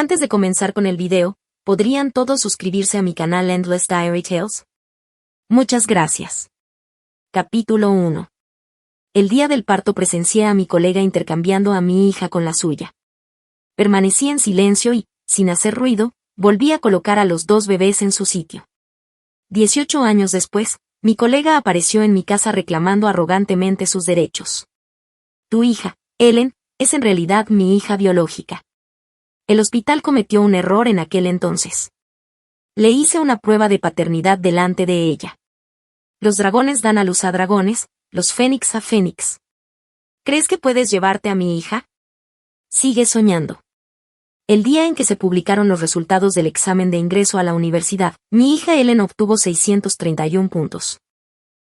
Antes de comenzar con el video, ¿podrían todos suscribirse a mi canal Endless Diary Tales? Muchas gracias. Capítulo 1. El día del parto presencié a mi colega intercambiando a mi hija con la suya. Permanecí en silencio y, sin hacer ruido, volví a colocar a los dos bebés en su sitio. 18 años después, mi colega apareció en mi casa reclamando arrogantemente sus derechos. Tu hija, Ellen, es en realidad mi hija biológica. El hospital cometió un error en aquel entonces. Le hice una prueba de paternidad delante de ella. Los dragones dan a luz a dragones, los fénix a fénix. ¿Crees que puedes llevarte a mi hija? Sigue soñando. El día en que se publicaron los resultados del examen de ingreso a la universidad, mi hija Ellen obtuvo 631 puntos.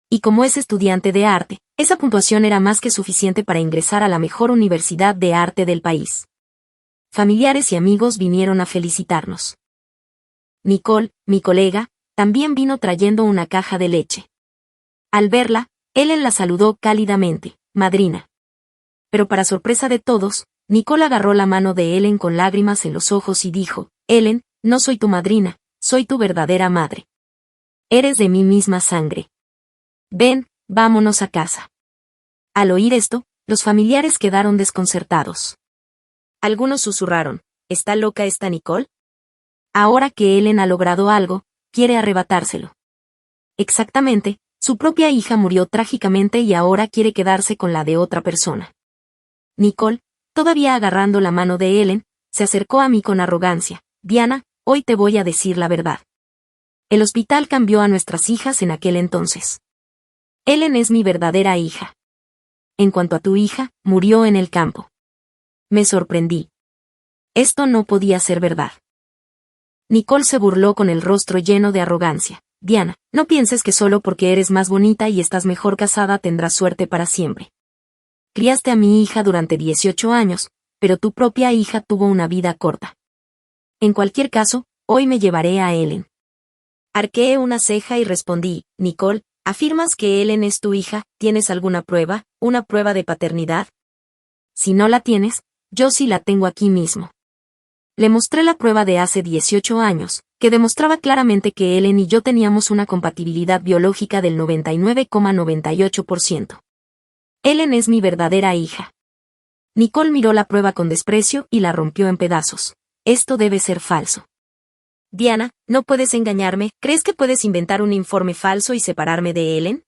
Y como es estudiante de arte, esa puntuación era más que suficiente para ingresar a la mejor universidad de arte del país. Familiares y amigos vinieron a felicitarnos. Nicole, mi colega, también vino trayendo una caja de leche. Al verla, Ellen la saludó cálidamente, madrina. Pero para sorpresa de todos, Nicole agarró la mano de Ellen con lágrimas en los ojos y dijo, Ellen, no soy tu madrina, soy tu verdadera madre. Eres de mi misma sangre. Ven, vámonos a casa. Al oír esto, los familiares quedaron desconcertados. Algunos susurraron, ¿está loca esta Nicole? Ahora que Ellen ha logrado algo, quiere arrebatárselo. Exactamente, su propia hija murió trágicamente y ahora quiere quedarse con la de otra persona. Nicole, todavía agarrando la mano de Ellen, se acercó a mí con arrogancia. Diana, hoy te voy a decir la verdad. El hospital cambió a nuestras hijas en aquel entonces. Ellen es mi verdadera hija. En cuanto a tu hija, murió en el campo. Me sorprendí. Esto no podía ser verdad. Nicole se burló con el rostro lleno de arrogancia. Diana, no pienses que solo porque eres más bonita y estás mejor casada tendrás suerte para siempre. Criaste a mi hija durante 18 años, pero tu propia hija tuvo una vida corta. En cualquier caso, hoy me llevaré a Ellen. Arqueé una ceja y respondí, Nicole, ¿afirmas que Ellen es tu hija? ¿Tienes alguna prueba, una prueba de paternidad? Si no la tienes, yo sí la tengo aquí mismo. Le mostré la prueba de hace 18 años, que demostraba claramente que Ellen y yo teníamos una compatibilidad biológica del 99,98%. Ellen es mi verdadera hija. Nicole miró la prueba con desprecio y la rompió en pedazos. Esto debe ser falso. Diana, no puedes engañarme, ¿crees que puedes inventar un informe falso y separarme de Ellen?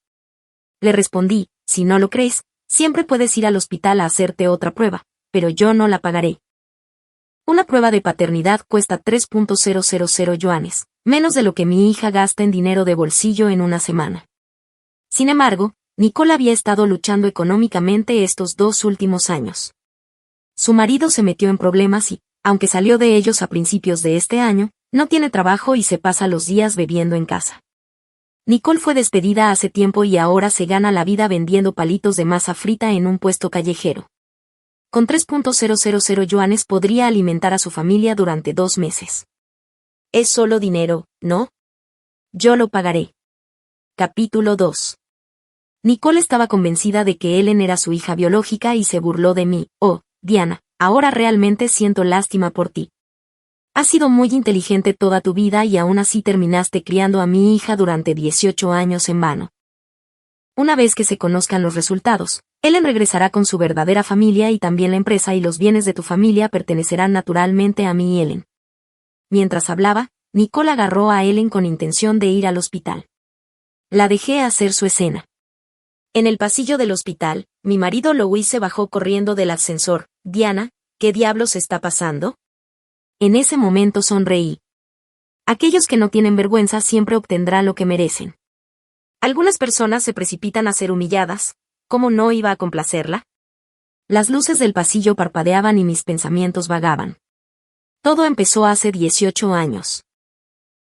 Le respondí, si no lo crees, siempre puedes ir al hospital a hacerte otra prueba, pero yo no la pagaré. Una prueba de paternidad cuesta 3.000 yuanes, menos de lo que mi hija gasta en dinero de bolsillo en una semana. Sin embargo, Nicole había estado luchando económicamente estos 2 últimos años. Su marido se metió en problemas y, aunque salió de ellos a principios de este año, no tiene trabajo y se pasa los días bebiendo en casa. Nicole fue despedida hace tiempo y ahora se gana la vida vendiendo palitos de masa frita en un puesto callejero. Con 3.000 yuanes podría alimentar a su familia durante 2 meses. Es solo dinero, ¿no? Yo lo pagaré. Capítulo 2. Nicole estaba convencida de que Ellen era su hija biológica y se burló de mí. Oh, Diana, ahora realmente siento lástima por ti. Has sido muy inteligente toda tu vida y aún así terminaste criando a mi hija durante 18 años en vano. Una vez que se conozcan los resultados, Ellen regresará con su verdadera familia y también la empresa y los bienes de tu familia pertenecerán naturalmente a mí y Ellen. Mientras hablaba, Nicole agarró a Ellen con intención de ir al hospital. La dejé hacer su escena. En el pasillo del hospital, mi marido Louis se bajó corriendo del ascensor. Diana, ¿qué diablos está pasando? En ese momento sonreí. Aquellos que no tienen vergüenza siempre obtendrán lo que merecen. Algunas personas se precipitan a ser humilladas. ¿Cómo no iba a complacerla? Las luces del pasillo parpadeaban y mis pensamientos vagaban. Todo empezó hace 18 años.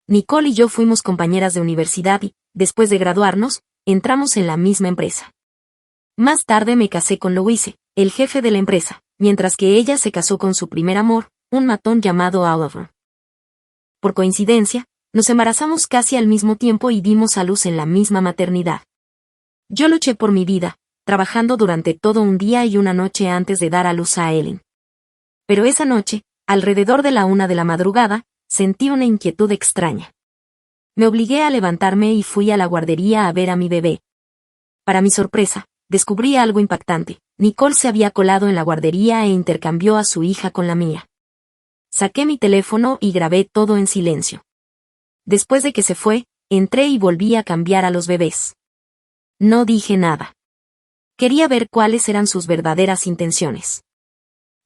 Nicole y yo fuimos compañeras de universidad y, después de graduarnos, entramos en la misma empresa. Más tarde me casé con Louise, el jefe de la empresa, mientras que ella se casó con su primer amor, un matón llamado Oliver. Por coincidencia, nos embarazamos casi al mismo tiempo y dimos a luz en la misma maternidad. Yo luché por mi vida, trabajando durante todo un día y una noche antes de dar a luz a Ellen. Pero esa noche, Alrededor de la 1 de la madrugada, sentí una inquietud extraña. Me obligué a levantarme y fui a la guardería a ver a mi bebé. Para mi sorpresa, descubrí algo impactante. Nicole se había colado en la guardería e intercambió a su hija con la mía. Saqué mi teléfono y grabé todo en silencio. Después de que se fue, entré y volví a cambiar a los bebés. No dije nada. Quería ver cuáles eran sus verdaderas intenciones.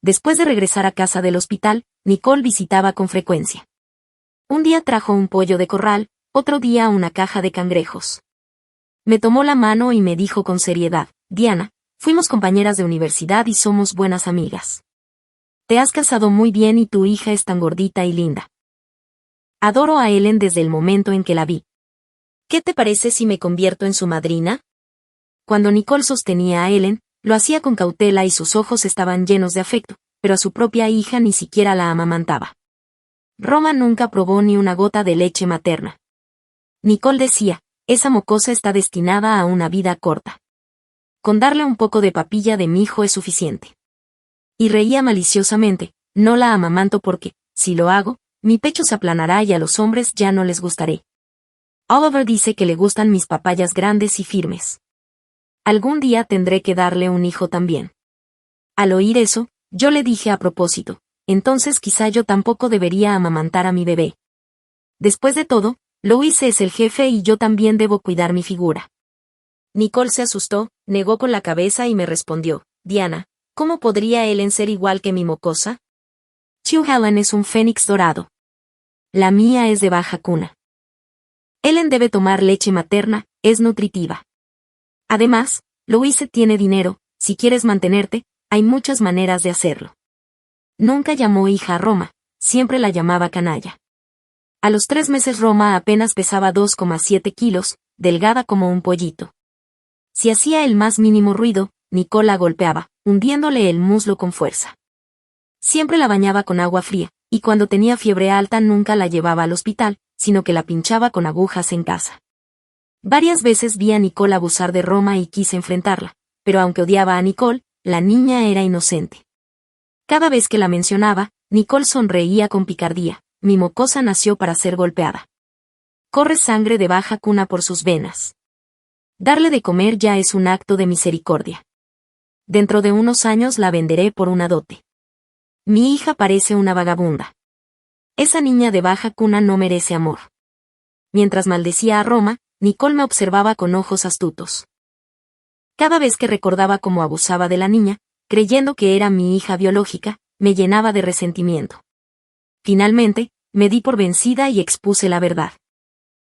Después de regresar a casa del hospital, Nicole visitaba con frecuencia. Un día trajo un pollo de corral, otro día una caja de cangrejos. Me tomó la mano y me dijo con seriedad: Diana, fuimos compañeras de universidad y somos buenas amigas. Te has casado muy bien y tu hija es tan gordita y linda. Adoro a Ellen desde el momento en que la vi. ¿Qué te parece si me convierto en su madrina? Cuando Nicole sostenía a Ellen, lo hacía con cautela y sus ojos estaban llenos de afecto, pero a su propia hija ni siquiera la amamantaba. Roma nunca probó ni una gota de leche materna. Nicole decía: esa mocosa está destinada a una vida corta. Con darle un poco de papilla de mi hijo es suficiente. Y reía maliciosamente: no la amamanto porque, si lo hago, mi pecho se aplanará y a los hombres ya no les gustaré. Oliver dice que le gustan mis papayas grandes y firmes. Algún día tendré que darle un hijo también. Al oír eso, yo le dije a propósito: entonces quizá yo tampoco debería amamantar a mi bebé. Después de todo, Louis es el jefe y yo también debo cuidar mi figura. Nicole se asustó, negó con la cabeza y me respondió: Diana, ¿cómo podría Ellen ser igual que mi mocosa? Sue Ellen es un fénix dorado. La mía es de baja cuna. Ellen debe tomar leche materna, es nutritiva. Además, Louise tiene dinero, si quieres mantenerte, hay muchas maneras de hacerlo. Nunca llamó hija a Roma, siempre la llamaba canalla. A los 3 meses Roma apenas pesaba 2,7 kilos, delgada como un pollito. Si hacía el más mínimo ruido, Nicole la golpeaba, hundiéndole el muslo con fuerza. Siempre la bañaba con agua fría, y cuando tenía fiebre alta nunca la llevaba al hospital, sino que la pinchaba con agujas en casa. Varias veces vi a Nicole abusar de Roma y quise enfrentarla, pero aunque odiaba a Nicole, la niña era inocente. Cada vez que la mencionaba, Nicole sonreía con picardía: mi mocosa nació para ser golpeada. Corre sangre de baja cuna por sus venas. Darle de comer ya es un acto de misericordia. Dentro de unos años la venderé por una dote. Mi hija parece una vagabunda. Esa niña de baja cuna no merece amor. Mientras maldecía a Roma, Nicole me observaba con ojos astutos. Cada vez que recordaba cómo abusaba de la niña, creyendo que era mi hija biológica, me llenaba de resentimiento. Finalmente, me di por vencida y expuse la verdad.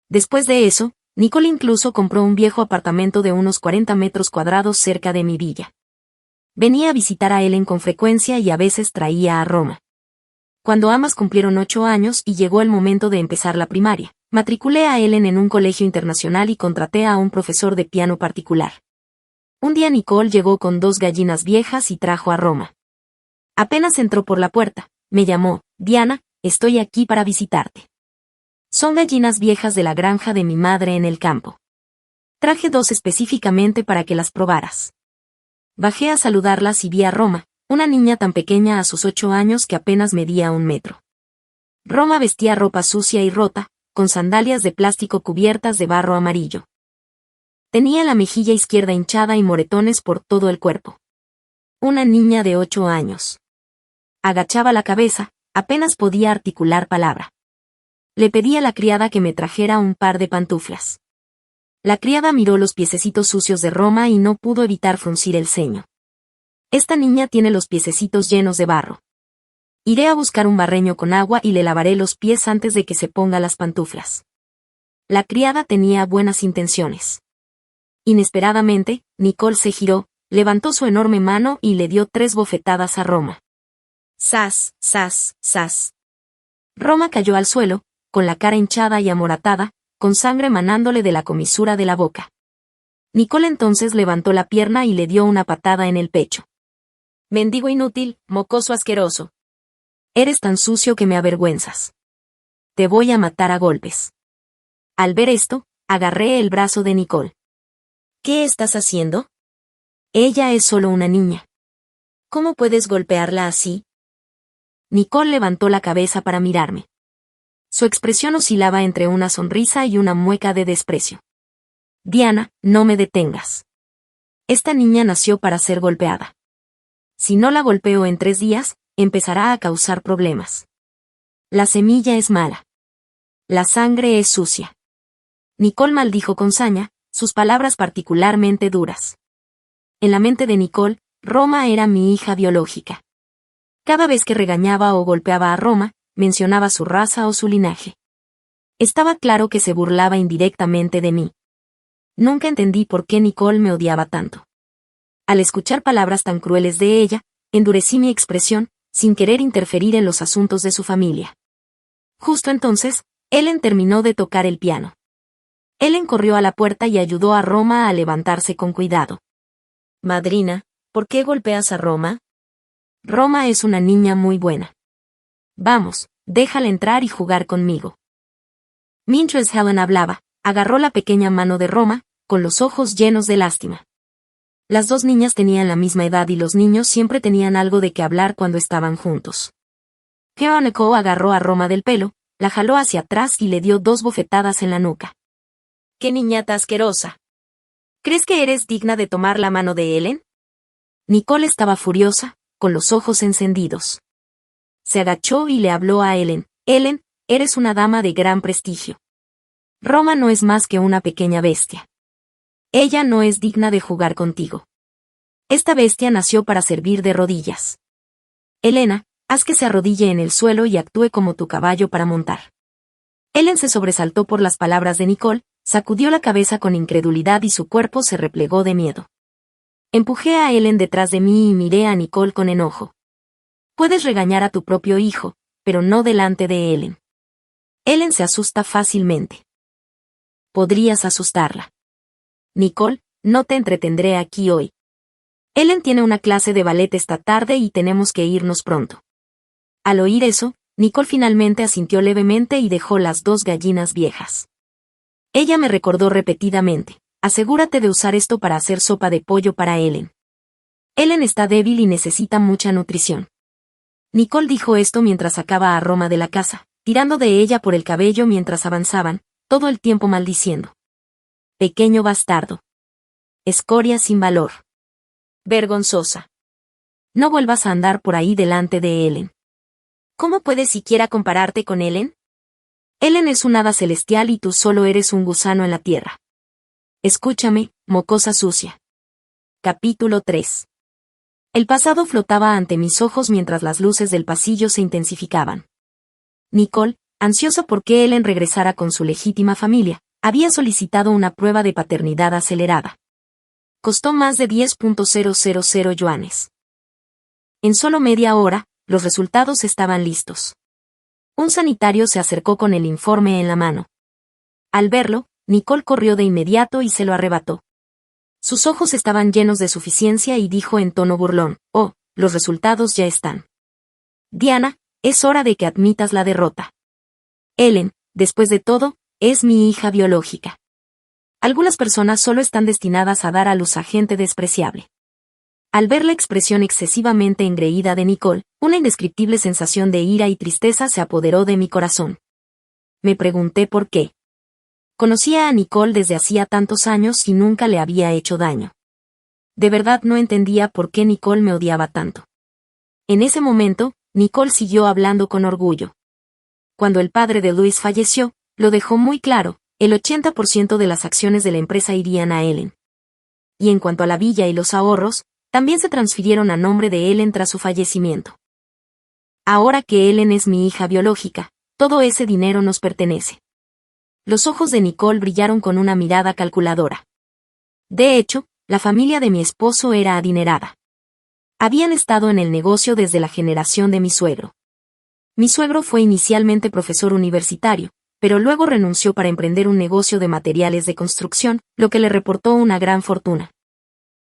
Después de eso, Nicole incluso compró un viejo apartamento de unos 40 metros cuadrados cerca de mi villa. Venía a visitar a Ellen con frecuencia y a veces traía a Roma. Cuando ambas cumplieron 8 años y llegó el momento de empezar la primaria, matriculé a Ellen en un colegio internacional y contraté a un profesor de piano particular. Un día Nicole llegó con 2 gallinas viejas y trajo a Roma. Apenas entró por la puerta, me llamó: Diana, estoy aquí para visitarte. Son gallinas viejas de la granja de mi madre en el campo. Traje 2 específicamente para que las probaras. Bajé a saludarlas y vi a Roma, una niña tan pequeña a sus 8 años que apenas medía 1 metro. Roma vestía ropa sucia y rota, con sandalias de plástico cubiertas de barro amarillo. Tenía la mejilla izquierda hinchada y moretones por todo el cuerpo. Una niña de 8 años. Agachaba la cabeza, apenas podía articular palabra. Le pedí a la criada que me trajera un par de pantuflas. La criada miró los piececitos sucios de Roma y no pudo evitar fruncir el ceño. Esta niña tiene los piececitos llenos de barro. Iré a buscar un barreño con agua y le lavaré los pies antes de que se ponga las pantuflas. La criada tenía buenas intenciones. Inesperadamente, Nicole se giró, levantó su enorme mano y le dio 3 bofetadas a Roma. ¡Sas, sas, sas! Roma cayó al suelo, con la cara hinchada y amoratada, con sangre manándole de la comisura de la boca. Nicole entonces levantó la pierna y le dio una patada en el pecho. «Mendigo inútil, mocoso asqueroso. Eres tan sucio que me avergüenzas. Te voy a matar a golpes». Al ver esto, agarré el brazo de Nicole. «¿Qué estás haciendo? Ella es solo una niña. ¿Cómo puedes golpearla así?» Nicole levantó la cabeza para mirarme. Su expresión oscilaba entre una sonrisa y una mueca de desprecio. Diana, no me detengas. Esta niña nació para ser golpeada. Si no la golpeo en 3 días, empezará a causar problemas. La semilla es mala. La sangre es sucia. Nicole maldijo con saña, sus palabras particularmente duras. En la mente de Nicole, Roma era mi hija biológica. Cada vez que regañaba o golpeaba a Roma, mencionaba su raza o su linaje. Estaba claro que se burlaba indirectamente de mí. Nunca entendí por qué Nicole me odiaba tanto. Al escuchar palabras tan crueles de ella, endurecí mi expresión, sin querer interferir en los asuntos de su familia. Justo entonces, Ellen terminó de tocar el piano. Ellen corrió a la puerta y ayudó a Roma a levantarse con cuidado. Madrina, ¿por qué golpeas a Roma? Roma es una niña muy buena. Vamos, déjala entrar y jugar conmigo. Mientras Helen hablaba, agarró la pequeña mano de Roma, con los ojos llenos de lástima. Las 2 niñas tenían la misma edad y los niños siempre tenían algo de qué hablar cuando estaban juntos. Nicole agarró a Roma del pelo, la jaló hacia atrás y le dio 2 bofetadas en la nuca. ¡Qué niñata asquerosa! ¿Crees que eres digna de tomar la mano de Ellen? Nicole estaba furiosa, con los ojos encendidos. Se agachó y le habló a Ellen. Ellen, eres una dama de gran prestigio. Roma no es más que una pequeña bestia. Ella no es digna de jugar contigo. Esta bestia nació para servir de rodillas. Elena, haz que se arrodille en el suelo y actúe como tu caballo para montar. Ellen se sobresaltó por las palabras de Nicole, sacudió la cabeza con incredulidad y su cuerpo se replegó de miedo. Empujé a Ellen detrás de mí y miré a Nicole con enojo. Puedes regañar a tu propio hijo, pero no delante de Ellen. Ellen se asusta fácilmente. Podrías asustarla. Nicole, no te entretendré aquí hoy. Ellen tiene una clase de ballet esta tarde y tenemos que irnos pronto. Al oír eso, Nicole finalmente asintió levemente y dejó las 2 gallinas viejas. Ella me recordó repetidamente, asegúrate de usar esto para hacer sopa de pollo para Ellen. Ellen está débil y necesita mucha nutrición. Nicole dijo esto mientras sacaba a Roma de la casa, tirando de ella por el cabello mientras avanzaban, todo el tiempo maldiciendo. Pequeño bastardo. Escoria sin valor. Vergonzosa. No vuelvas a andar por ahí delante de Ellen. ¿Cómo puedes siquiera compararte con Ellen? Ellen es un hada celestial y tú solo eres un gusano en la tierra. Escúchame, mocosa sucia. Capítulo 3. El pasado flotaba ante mis ojos mientras las luces del pasillo se intensificaban. Nicole, ansiosa por que Ellen regresara con su legítima familia, había solicitado una prueba de paternidad acelerada. Costó más de 10.000 yuanes. En solo media hora, los resultados estaban listos. Un sanitario se acercó con el informe en la mano. Al verlo, Nicole corrió de inmediato y se lo arrebató. Sus ojos estaban llenos de suficiencia y dijo en tono burlón, «Oh, los resultados ya están. Diana, es hora de que admitas la derrota. Ellen, después de todo, es mi hija biológica. Algunas personas solo están destinadas a dar a luz a gente despreciable». Al ver la expresión excesivamente engreída de Nicole, una indescriptible sensación de ira y tristeza se apoderó de mi corazón. Me pregunté por qué. Conocía a Nicole desde hacía tantos años y nunca le había hecho daño. De verdad no entendía por qué Nicole me odiaba tanto. En ese momento, Nicole siguió hablando con orgullo. Cuando el padre de Luis falleció, lo dejó muy claro, el 80% de las acciones de la empresa irían a Ellen. Y en cuanto a la villa y los ahorros, también se transfirieron a nombre de Ellen tras su fallecimiento. Ahora que Ellen es mi hija biológica, todo ese dinero nos pertenece. Los ojos de Nicole brillaron con una mirada calculadora. De hecho, la familia de mi esposo era adinerada. Habían estado en el negocio desde la generación de mi suegro. Mi suegro fue inicialmente profesor universitario, pero luego renunció para emprender un negocio de materiales de construcción, lo que le reportó una gran fortuna.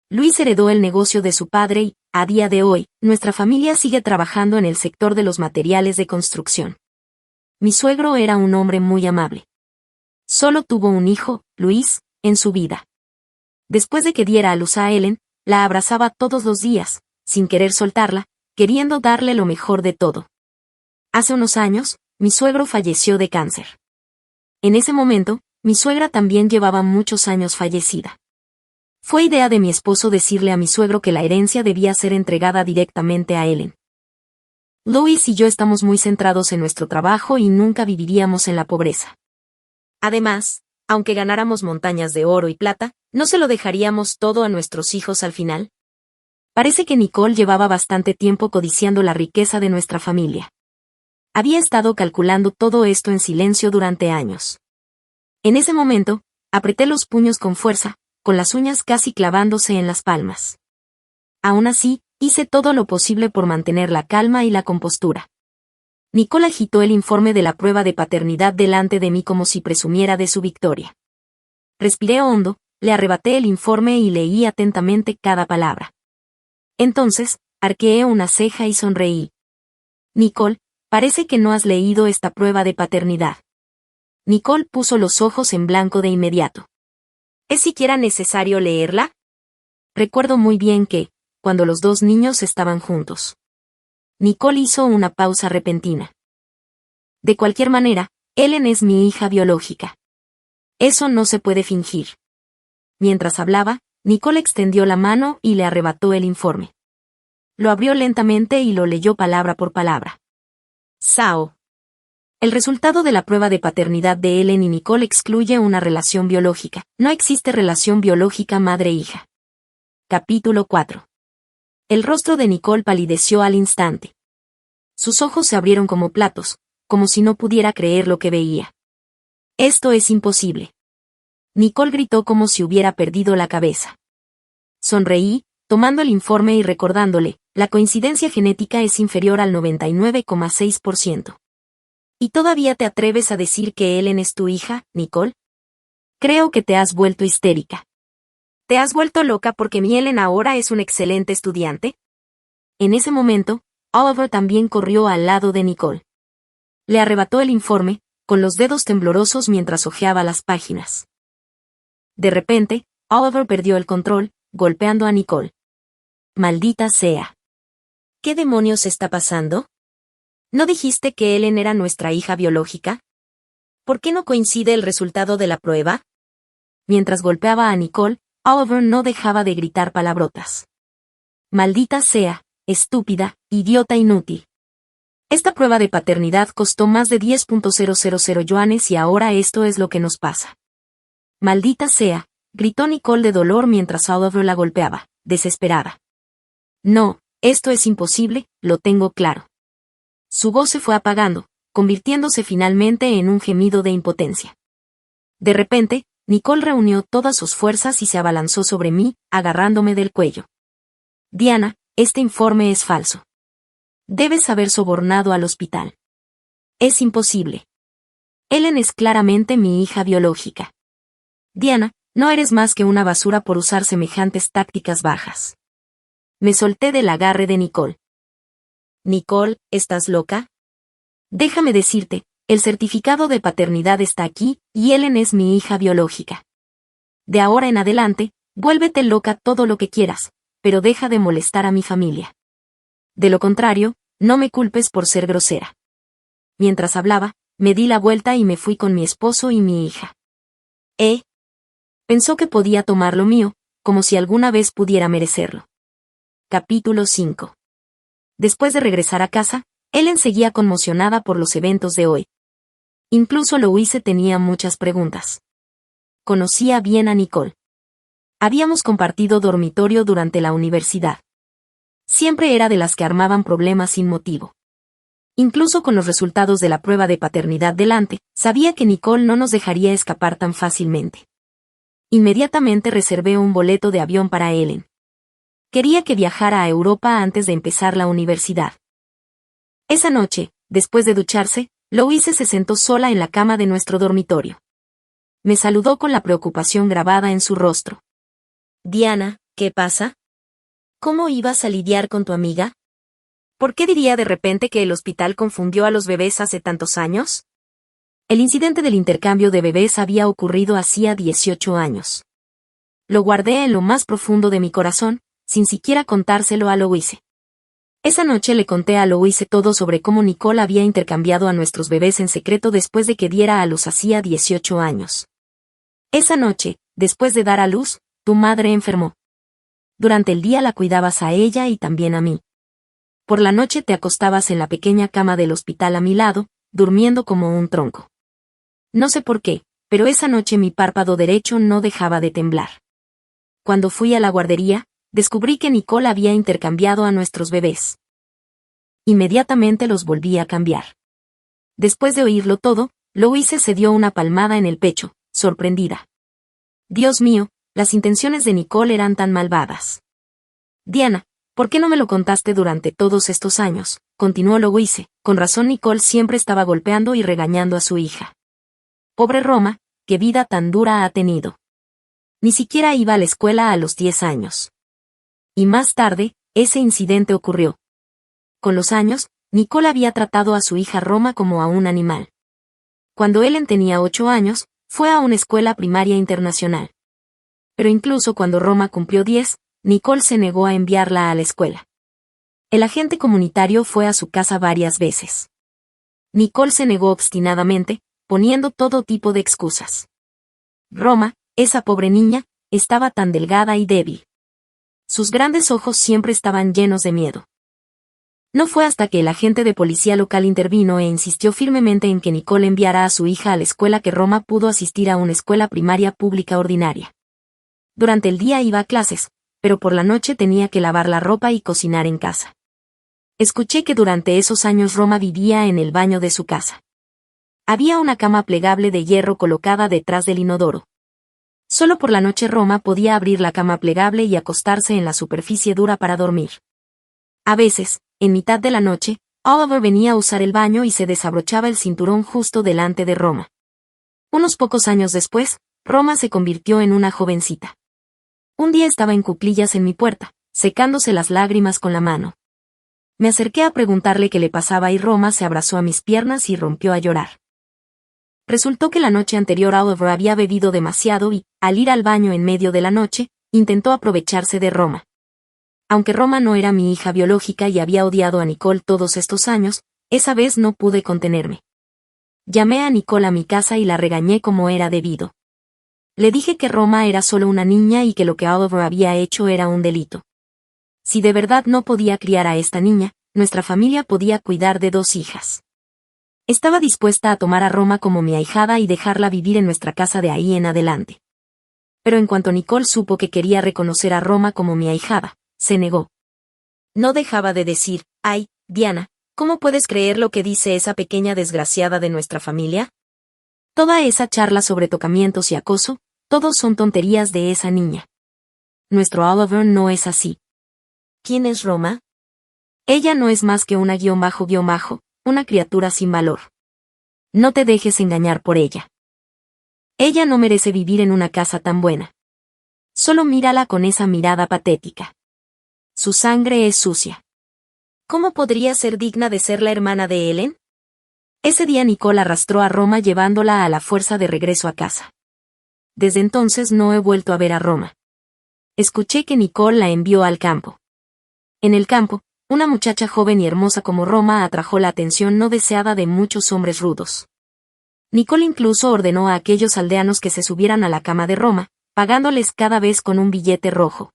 Luis heredó el negocio de su padre y, a día de hoy, nuestra familia sigue trabajando en el sector de los materiales de construcción. Mi suegro era un hombre muy amable. Solo tuvo un hijo, Luis, en su vida. Después de que diera a luz a Ellen, la abrazaba todos los días, sin querer soltarla, queriendo darle lo mejor de todo. Hace unos años, mi suegro falleció de cáncer. En ese momento, mi suegra también llevaba muchos años fallecida. Fue idea de mi esposo decirle a mi suegro que la herencia debía ser entregada directamente a Ellen. Louis y yo estamos muy centrados en nuestro trabajo y nunca viviríamos en la pobreza. Además, aunque ganáramos montañas de oro y plata, ¿no se lo dejaríamos todo a nuestros hijos al final? Parece que Nicole llevaba bastante tiempo codiciando la riqueza de nuestra familia. Había estado calculando todo esto en silencio durante años. En ese momento, apreté los puños con fuerza, con las uñas casi clavándose en las palmas. Aún así, hice todo lo posible por mantener la calma y la compostura. Nicole agitó el informe de la prueba de paternidad delante de mí como si presumiera de su victoria. Respiré hondo, le arrebaté el informe y leí atentamente cada palabra. Entonces, arqueé una ceja y sonreí. Nicole, parece que no has leído esta prueba de paternidad. Nicole puso los ojos en blanco de inmediato. ¿Es siquiera necesario leerla? Recuerdo muy bien que, cuando los dos niños estaban juntos. Nicole hizo una pausa repentina. De cualquier manera, Ellen es mi hija biológica. Eso no se puede fingir. Mientras hablaba, Nicole extendió la mano y le arrebató el informe. Lo abrió lentamente y lo leyó palabra por palabra. Sao. El resultado de la prueba de paternidad de Ellen y Nicole excluye una relación biológica. No existe relación biológica madre-hija. Capítulo 4. El rostro de Nicole palideció al instante. Sus ojos se abrieron como platos, como si no pudiera creer lo que veía. Esto es imposible. Nicole gritó como si hubiera perdido la cabeza. Sonreí, tomando el informe y recordándole, la coincidencia genética es inferior al 99,6%. ¿Y todavía te atreves a decir que Ellen es tu hija, Nicole? Creo que te has vuelto histérica. ¿Te has vuelto loca porque mi Ellen ahora es un excelente estudiante? En ese momento, Oliver también corrió al lado de Nicole. Le arrebató el informe, con los dedos temblorosos mientras hojeaba las páginas. De repente, Oliver perdió el control, golpeando a Nicole. Maldita sea. ¿Qué demonios está pasando? ¿No dijiste que Ellen era nuestra hija biológica? ¿Por qué no coincide el resultado de la prueba? Mientras golpeaba a Nicole, Oliver no dejaba de gritar palabrotas. Maldita sea, estúpida, idiota inútil. Esta prueba de paternidad costó más de 10.000 yuanes y ahora esto es lo que nos pasa. Maldita sea, gritó Nicole de dolor mientras Oliver la golpeaba, desesperada. No, esto es imposible, lo tengo claro. Su voz se fue apagando, convirtiéndose finalmente en un gemido de impotencia. De repente, Nicole reunió todas sus fuerzas y se abalanzó sobre mí, agarrándome del cuello. Diana, este informe es falso. Debes haber sobornado al hospital. Es imposible. Ellen es claramente mi hija biológica. Diana, no eres más que una basura por usar semejantes tácticas bajas. Me solté del agarre de Nicole. Nicole, ¿estás loca? Déjame decirte, el certificado de paternidad está aquí, y Ellen es mi hija biológica. De ahora en adelante, vuélvete loca todo lo que quieras, pero deja de molestar a mi familia. De lo contrario, no me culpes por ser grosera. Mientras hablaba, me di la vuelta y me fui con mi esposo y mi hija. Pensó que podía tomar lo mío, como si alguna vez pudiera merecerlo. Capítulo 5. Después de regresar a casa, Ellen seguía conmocionada por los eventos de hoy. Incluso Louise tenía muchas preguntas. Conocía bien a Nicole. Habíamos compartido dormitorio durante la universidad. Siempre era de las que armaban problemas sin motivo. Incluso con los resultados de la prueba de paternidad delante, sabía que Nicole no nos dejaría escapar tan fácilmente. Inmediatamente reservé un boleto de avión para Ellen. Quería que viajara a Europa antes de empezar la universidad. Esa noche, después de ducharse, Louise se sentó sola en la cama de nuestro dormitorio. Me saludó con la preocupación grabada en su rostro. Diana, ¿qué pasa? ¿Cómo ibas a lidiar con tu amiga? ¿Por qué diría de repente que el hospital confundió a los bebés hace tantos años? El incidente del intercambio de bebés había ocurrido hacía 18 años. Lo guardé en lo más profundo de mi corazón, sin siquiera contárselo a Louise. Esa noche le conté a Louise todo sobre cómo Nicole había intercambiado a nuestros bebés en secreto después de que diera a luz hacía 18 años. Esa noche, después de dar a luz, tu madre enfermó. Durante el día la cuidabas a ella y también a mí. Por la noche te acostabas en la pequeña cama del hospital a mi lado, durmiendo como un tronco. No sé por qué, pero esa noche mi párpado derecho no dejaba de temblar. Cuando fui a la guardería, descubrí que Nicole había intercambiado a nuestros bebés. Inmediatamente los volví a cambiar. Después de oírlo todo, Louise se dio una palmada en el pecho, sorprendida. Dios mío, las intenciones de Nicole eran tan malvadas. Diana, ¿por qué no me lo contaste durante todos estos años?, continuó Louise. Con razón Nicole siempre estaba golpeando y regañando a su hija. Pobre Roma, qué vida tan dura ha tenido. Ni siquiera iba a la escuela a los 10 años. Y más tarde, ese incidente ocurrió. Con los años, Nicole había tratado a su hija Roma como a un animal. Cuando Ellen tenía 8 años, fue a una escuela primaria internacional. Pero incluso cuando Roma cumplió 10, Nicole se negó a enviarla a la escuela. El agente comunitario fue a su casa varias veces. Nicole se negó obstinadamente, poniendo todo tipo de excusas. Roma, esa pobre niña, estaba tan delgada y débil. Sus grandes ojos siempre estaban llenos de miedo. No fue hasta que el agente de policía local intervino e insistió firmemente en que Nicole enviara a su hija a la escuela que Roma pudo asistir a una escuela primaria pública ordinaria. Durante el día iba a clases, pero por la noche tenía que lavar la ropa y cocinar en casa. Escuché que durante esos años Roma vivía en el baño de su casa. Había una cama plegable de hierro colocada detrás del inodoro. Solo por la noche Roma podía abrir la cama plegable y acostarse en la superficie dura para dormir. A veces, en mitad de la noche, Oliver venía a usar el baño y se desabrochaba el cinturón justo delante de Roma. Unos pocos años después, Roma se convirtió en una jovencita. Un día estaba en cuclillas en mi puerta, secándose las lágrimas con la mano. Me acerqué a preguntarle qué le pasaba y Roma se abrazó a mis piernas y rompió a llorar. Resultó que la noche anterior Oliver había bebido demasiado y, al ir al baño en medio de la noche, intentó aprovecharse de Roma. Aunque Roma no era mi hija biológica y había odiado a Nicole todos estos años, esa vez no pude contenerme. Llamé a Nicole a mi casa y la regañé como era debido. Le dije que Roma era solo una niña y que lo que Oliver había hecho era un delito. Si de verdad no podía criar a esta niña, nuestra familia podía cuidar de 2 hijas. Estaba dispuesta a tomar a Roma como mi ahijada y dejarla vivir en nuestra casa de ahí en adelante. Pero en cuanto Nicole supo que quería reconocer a Roma como mi ahijada, se negó. No dejaba de decir, «Ay, Diana, ¿cómo puedes creer lo que dice esa pequeña desgraciada de nuestra familia? Toda esa charla sobre tocamientos y acoso, todos son tonterías de esa niña. Nuestro Oliver no es así». ¿Quién es Roma? Ella no es más que una __, una criatura sin valor. No te dejes engañar por ella. Ella no merece vivir en una casa tan buena. Solo mírala con esa mirada patética. Su sangre es sucia. ¿Cómo podría ser digna de ser la hermana de Ellen? Ese día Nicole arrastró a Roma llevándola a la fuerza de regreso a casa. Desde entonces no he vuelto a ver a Roma. Escuché que Nicole la envió al campo. En el campo, una muchacha joven y hermosa como Roma atrajo la atención no deseada de muchos hombres rudos. Nicole incluso ordenó a aquellos aldeanos que se subieran a la cama de Roma, pagándoles cada vez con un billete rojo.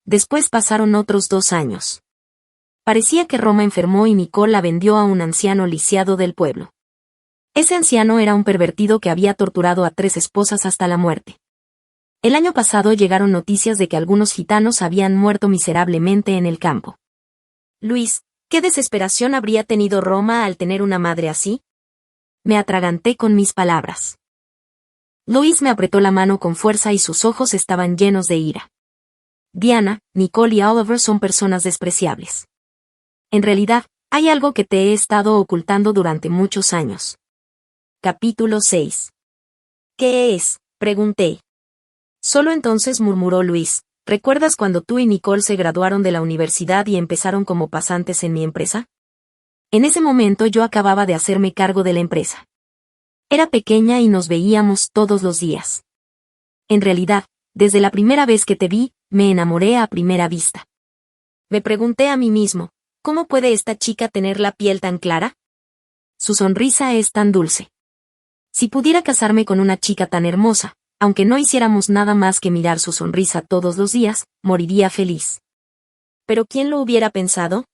Después pasaron otros 2 años. Parecía que Roma enfermó y Nicole la vendió a un anciano lisiado del pueblo. Ese anciano era un pervertido que había torturado a 3 esposas hasta la muerte. El año pasado llegaron noticias de que algunos gitanos habían muerto miserablemente en el campo. Luis, ¿qué desesperación habría tenido Roma al tener una madre así? Me atraganté con mis palabras. Luis me apretó la mano con fuerza y sus ojos estaban llenos de ira. Diana, Nicole y Oliver son personas despreciables. En realidad, hay algo que te he estado ocultando durante muchos años. Capítulo 6. ¿Qué es?, pregunté. Solo entonces murmuró Luis, ¿recuerdas cuando tú y Nicole se graduaron de la universidad y empezaron como pasantes en mi empresa? En ese momento yo acababa de hacerme cargo de la empresa. Era pequeña y nos veíamos todos los días. En realidad, desde la primera vez que te vi, me enamoré a primera vista. Me pregunté a mí mismo, ¿Cómo puede esta chica tener la piel tan clara? Su sonrisa es tan dulce. Si pudiera casarme con una chica tan hermosa, aunque no hiciéramos nada más que mirar su sonrisa todos los días, moriría feliz. ¿Pero quién lo hubiera pensado?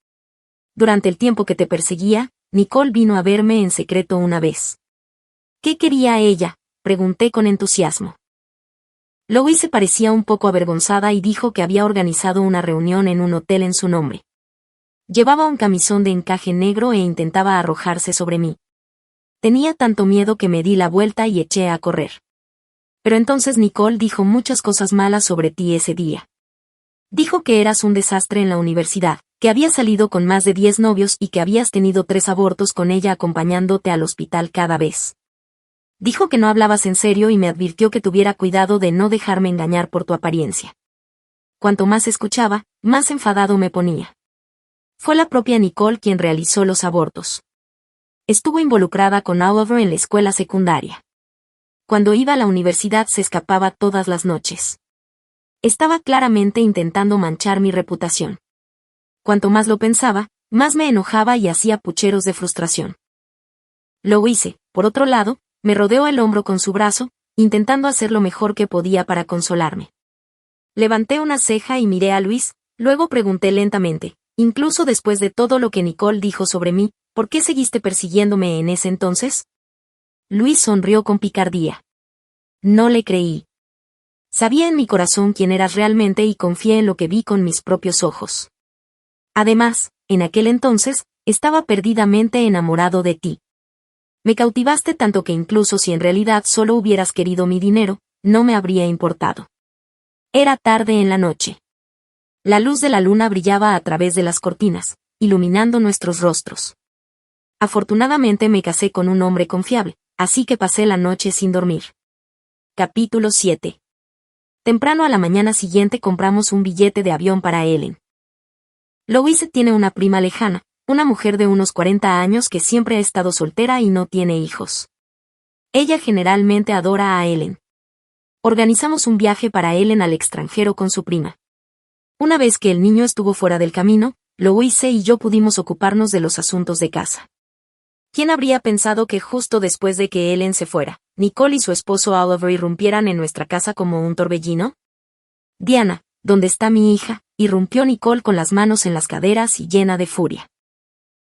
Durante el tiempo que te perseguía, Nicole vino a verme en secreto una vez. ¿Qué quería ella?, pregunté con entusiasmo. Louise parecía un poco avergonzada y dijo que había organizado una reunión en un hotel en su nombre. Llevaba un camisón de encaje negro e intentaba arrojarse sobre mí. Tenía tanto miedo que me di la vuelta y eché a correr. Pero entonces Nicole dijo muchas cosas malas sobre ti ese día. Dijo que eras un desastre en la universidad, que habías salido con más de 10 novios y que habías tenido 3 abortos con ella acompañándote al hospital cada vez. Dijo que no hablabas en serio y me advirtió que tuviera cuidado de no dejarme engañar por tu apariencia. Cuanto más escuchaba, más enfadado me ponía. Fue la propia Nicole quien realizó los abortos. Estuvo involucrada con Oliver en la escuela secundaria. Cuando iba a la universidad se escapaba todas las noches. Estaba claramente intentando manchar mi reputación. Cuanto más lo pensaba, más me enojaba y hacía pucheros de frustración. Lo hice, por otro lado, me rodeó el hombro con su brazo, intentando hacer lo mejor que podía para consolarme. Levanté una ceja y miré a Luis, luego pregunté lentamente, incluso después de todo lo que Nicole dijo sobre mí, ¿por qué seguiste persiguiéndome en ese entonces? Luis sonrió con picardía. No le creí. Sabía en mi corazón quién eras realmente y confié en lo que vi con mis propios ojos. Además, en aquel entonces, estaba perdidamente enamorado de ti. Me cautivaste tanto que incluso si en realidad solo hubieras querido mi dinero, no me habría importado. Era tarde en la noche. La luz de la luna brillaba a través de las cortinas, iluminando nuestros rostros. Afortunadamente me casé con un hombre confiable, así que pasé la noche sin dormir. Capítulo 7. Temprano a la mañana siguiente compramos un billete de avión para Ellen. Louise tiene una prima lejana, una mujer de unos 40 años que siempre ha estado soltera y no tiene hijos. Ella generalmente adora a Ellen. Organizamos un viaje para Ellen al extranjero con su prima. Una vez que el niño estuvo fuera del camino, Louise y yo pudimos ocuparnos de los asuntos de casa. ¿Quién habría pensado que justo después de que Ellen se fuera, Nicole y su esposo Oliver irrumpieran en nuestra casa como un torbellino? Diana, ¿dónde está mi hija?, irrumpió Nicole con las manos en las caderas y llena de furia.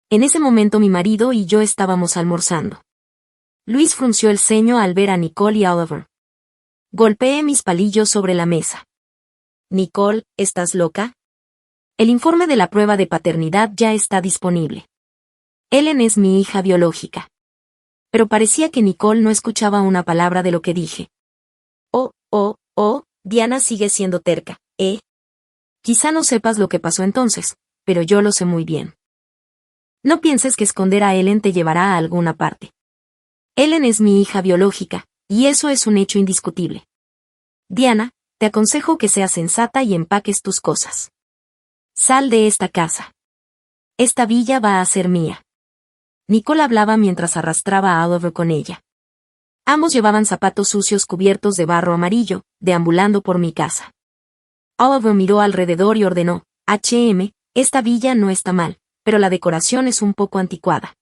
En ese momento mi marido y yo estábamos almorzando. Luis frunció el ceño al ver a Nicole y a Oliver. Golpeé mis palillos sobre la mesa. Nicole, ¿estás loca? El informe de la prueba de paternidad ya está disponible. Ellen es mi hija biológica. Pero parecía que Nicole no escuchaba una palabra de lo que dije. Diana sigue siendo terca, ¿eh? Quizá no sepas lo que pasó entonces, pero yo lo sé muy bien. No pienses que esconder a Ellen te llevará a alguna parte. Ellen es mi hija biológica, y eso es un hecho indiscutible. Diana, te aconsejo que seas sensata y empaques tus cosas. Sal de esta casa. Esta villa va a ser mía. Nicole hablaba mientras arrastraba a Oliver con ella. Ambos llevaban zapatos sucios cubiertos de barro amarillo, deambulando por mi casa. Oliver miró alrededor y ordenó, esta villa no está mal, pero la decoración es un poco anticuada.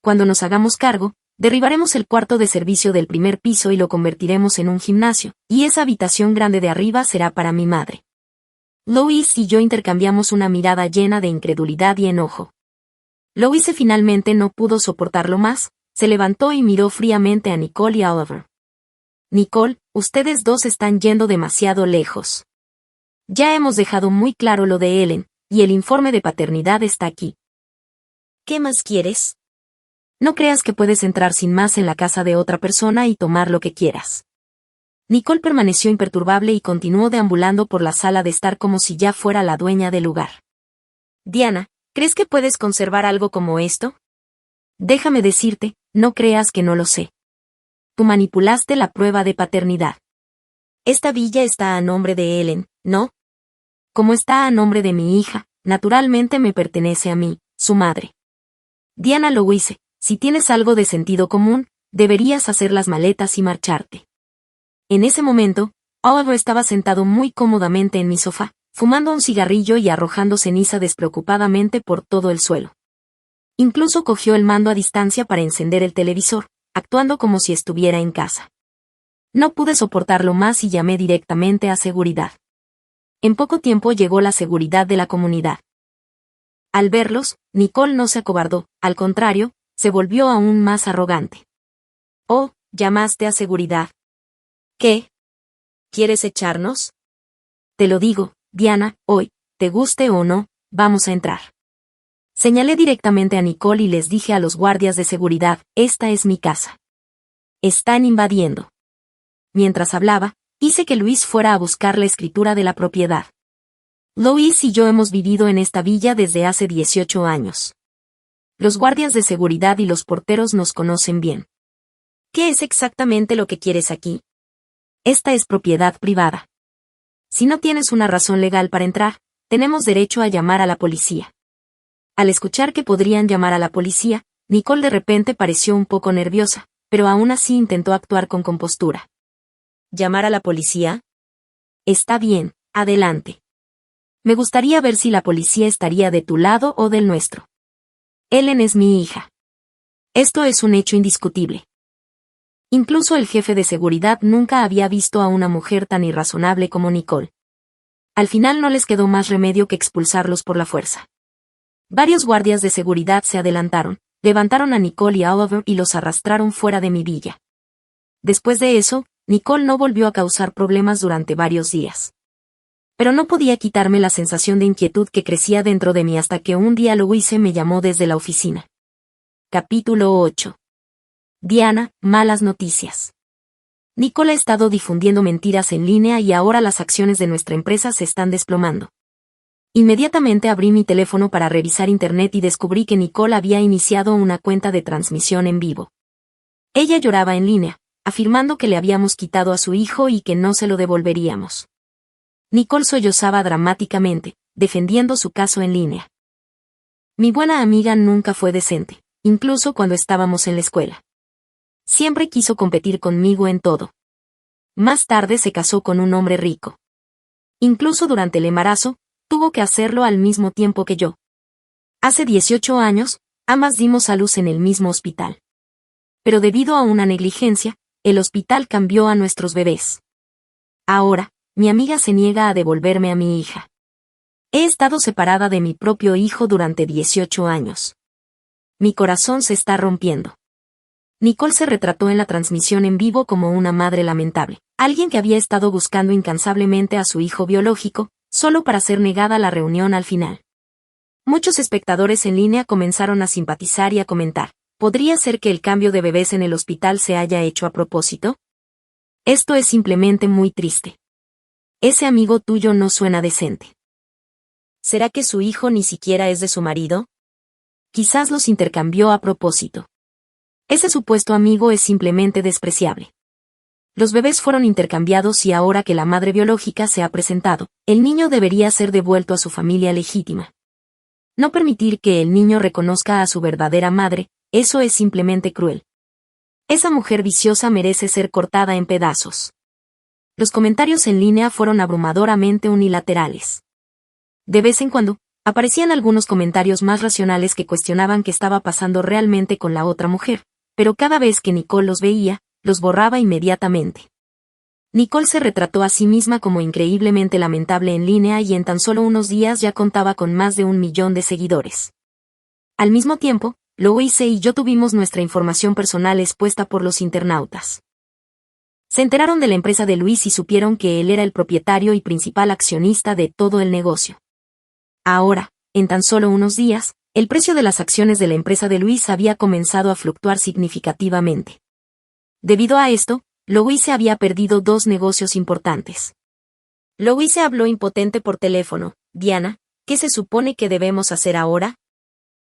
Cuando nos hagamos cargo, derribaremos el cuarto de servicio del primer piso y lo convertiremos en un gimnasio, y esa habitación grande de arriba será para mi madre. Louise y yo intercambiamos una mirada llena de incredulidad y enojo. Louise finalmente no pudo soportarlo más, se levantó y miró fríamente a Nicole y a Oliver. Nicole, ustedes dos están yendo demasiado lejos. Ya hemos dejado muy claro lo de Ellen, y el informe de paternidad está aquí. ¿Qué más quieres? No creas que puedes entrar sin más en la casa de otra persona y tomar lo que quieras. Nicole permaneció imperturbable y continuó deambulando por la sala de estar como si ya fuera la dueña del lugar. Diana, ¿crees que puedes conservar algo como esto? Déjame decirte, no creas que no lo sé. Tú manipulaste la prueba de paternidad. Esta villa está a nombre de Ellen, ¿no? Como está a nombre de mi hija, naturalmente me pertenece a mí, su madre. Diana Louise, si tienes algo de sentido común, deberías hacer las maletas y marcharte. En ese momento, Oliver estaba sentado muy cómodamente en mi sofá, fumando un cigarrillo y arrojando ceniza despreocupadamente por todo el suelo. Incluso cogió el mando a distancia para encender el televisor, actuando como si estuviera en casa. No pude soportarlo más y llamé directamente a seguridad. En poco tiempo llegó la seguridad de la comunidad. Al verlos, Nicole no se acobardó, al contrario, se volvió aún más arrogante. «Oh, llamaste a seguridad. ¿Qué? ¿Quieres echarnos?» «Te lo digo, Diana, hoy, te guste o no, vamos a entrar». Señalé directamente a Nicole y les dije a los guardias de seguridad, «Esta es mi casa. Están invadiendo». Mientras hablaba, hice que Luis fuera a buscar la escritura de la propiedad. Luis y yo hemos vivido en esta villa desde hace 18 años. Los guardias de seguridad y los porteros nos conocen bien. ¿Qué es exactamente lo que quieres aquí? Esta es propiedad privada. Si no tienes una razón legal para entrar, tenemos derecho a llamar a la policía. Al escuchar que podrían llamar a la policía, Nicole de repente pareció un poco nerviosa, pero aún así intentó actuar con compostura. ¿Llamar a la policía? Está bien, adelante. Me gustaría ver si la policía estaría de tu lado o del nuestro. Ellen es mi hija. Esto es un hecho indiscutible. Incluso el jefe de seguridad nunca había visto a una mujer tan irrazonable como Nicole. Al final no les quedó más remedio que expulsarlos por la fuerza. Varios guardias de seguridad se adelantaron, levantaron a Nicole y a Oliver y los arrastraron fuera de mi villa. Después de eso, Nicole no volvió a causar problemas durante varios días. Pero no podía quitarme la sensación de inquietud que crecía dentro de mí hasta que un día Louise me llamó desde la oficina. Capítulo 8. Diana, malas noticias. Nicole ha estado difundiendo mentiras en línea y ahora las acciones de nuestra empresa se están desplomando. Inmediatamente abrí mi teléfono para revisar internet y descubrí que Nicole había iniciado una cuenta de transmisión en vivo. Ella lloraba en línea, afirmando que le habíamos quitado a su hijo y que no se lo devolveríamos. Nicole sollozaba dramáticamente, defendiendo su caso en línea. Mi buena amiga nunca fue decente, incluso cuando estábamos en la escuela. Siempre quiso competir conmigo en todo. Más tarde se casó con un hombre rico. Incluso durante el embarazo, tuvo que hacerlo al mismo tiempo que yo. Hace 18 años, ambas dimos a luz en el mismo hospital. Pero debido a una negligencia, el hospital cambió a nuestros bebés. Ahora, mi amiga se niega a devolverme a mi hija. He estado separada de mi propio hijo durante 18 años. Mi corazón se está rompiendo. Nicole se retrató en la transmisión en vivo como una madre lamentable, alguien que había estado buscando incansablemente a su hijo biológico, solo para ser negada la reunión al final. Muchos espectadores en línea comenzaron a simpatizar y a comentar, ¿podría ser que el cambio de bebés en el hospital se haya hecho a propósito? Esto es simplemente muy triste. Ese amigo tuyo no suena decente. ¿Será que su hijo ni siquiera es de su marido? Quizás los intercambió a propósito. Ese supuesto amigo es simplemente despreciable. Los bebés fueron intercambiados y ahora que la madre biológica se ha presentado, el niño debería ser devuelto a su familia legítima. No permitir que el niño reconozca a su verdadera madre, eso es simplemente cruel. Esa mujer viciosa merece ser cortada en pedazos. Los comentarios en línea fueron abrumadoramente unilaterales. De vez en cuando, aparecían algunos comentarios más racionales que cuestionaban qué estaba pasando realmente con la otra mujer, pero cada vez que Nicole los veía, los borraba inmediatamente. Nicole se retrató a sí misma como increíblemente lamentable en línea y en tan solo unos días ya contaba con más de 1 millón de seguidores. Al mismo tiempo, Louise y yo tuvimos nuestra información personal expuesta por los internautas. Se enteraron de la empresa de Luis y supieron que él era el propietario y principal accionista de todo el negocio. Ahora, en tan solo unos días, el precio de las acciones de la empresa de Luis había comenzado a fluctuar significativamente. Debido a esto, Louise había perdido 2 negocios importantes. Louise habló impotente por teléfono. Diana, ¿qué se supone que debemos hacer ahora?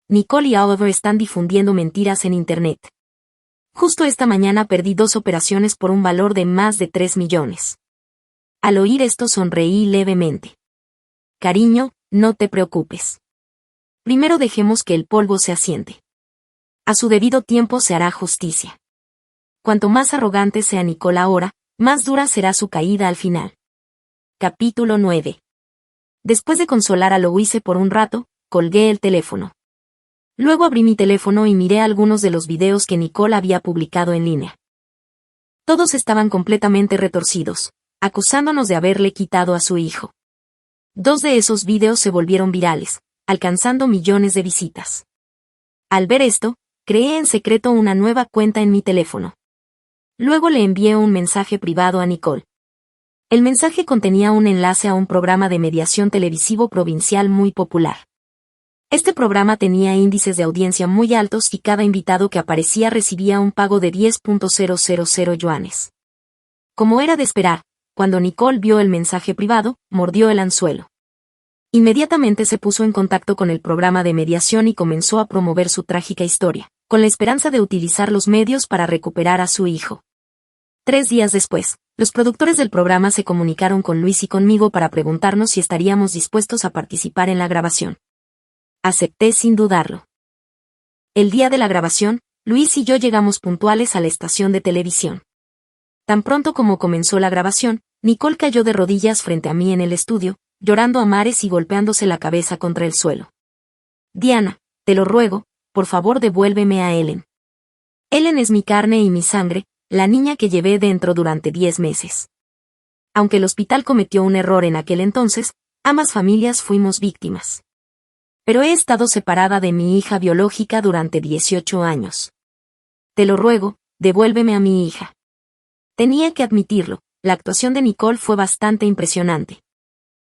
Nicole y Oliver están difundiendo mentiras en Internet. Justo esta mañana perdí 2 operaciones por un valor de más de 3 millones. Al oír esto sonreí levemente. Cariño, no te preocupes. Primero dejemos que el polvo se asiente. A su debido tiempo se hará justicia. Cuanto más arrogante sea Nicole ahora, más dura será su caída al final. Capítulo 9. Después de consolar a Louise por un rato, colgué el teléfono. Luego abrí mi teléfono y miré algunos de los videos que Nicole había publicado en línea. Todos estaban completamente retorcidos, acusándonos de haberle quitado a su hijo. 2 de esos videos se volvieron virales, alcanzando millones de visitas. Al ver esto, creé en secreto una nueva cuenta en mi teléfono. Luego le envié un mensaje privado a Nicole. El mensaje contenía un enlace a un programa de mediación televisivo provincial muy popular. Este programa tenía índices de audiencia muy altos y cada invitado que aparecía recibía un pago de 10.000 yuanes. Como era de esperar, cuando Nicole vio el mensaje privado, mordió el anzuelo. Inmediatamente se puso en contacto con el programa de mediación y comenzó a promover su trágica historia, con la esperanza de utilizar los medios para recuperar a su hijo. 3 días después, los productores del programa se comunicaron con Luis y conmigo para preguntarnos si estaríamos dispuestos a participar en la grabación. Acepté sin dudarlo. El día de la grabación, Luis y yo llegamos puntuales a la estación de televisión. Tan pronto como comenzó la grabación, Nicole cayó de rodillas frente a mí en el estudio, llorando a mares y golpeándose la cabeza contra el suelo. Diana, te lo ruego, por favor devuélveme a Ellen. Ellen es mi carne y mi sangre, la niña que llevé dentro durante 10 meses. Aunque el hospital cometió un error en aquel entonces, ambas familias fuimos víctimas. Pero he estado separada de mi hija biológica durante 18 años. Te lo ruego, devuélveme a mi hija. Tenía que admitirlo, la actuación de Nicole fue bastante impresionante.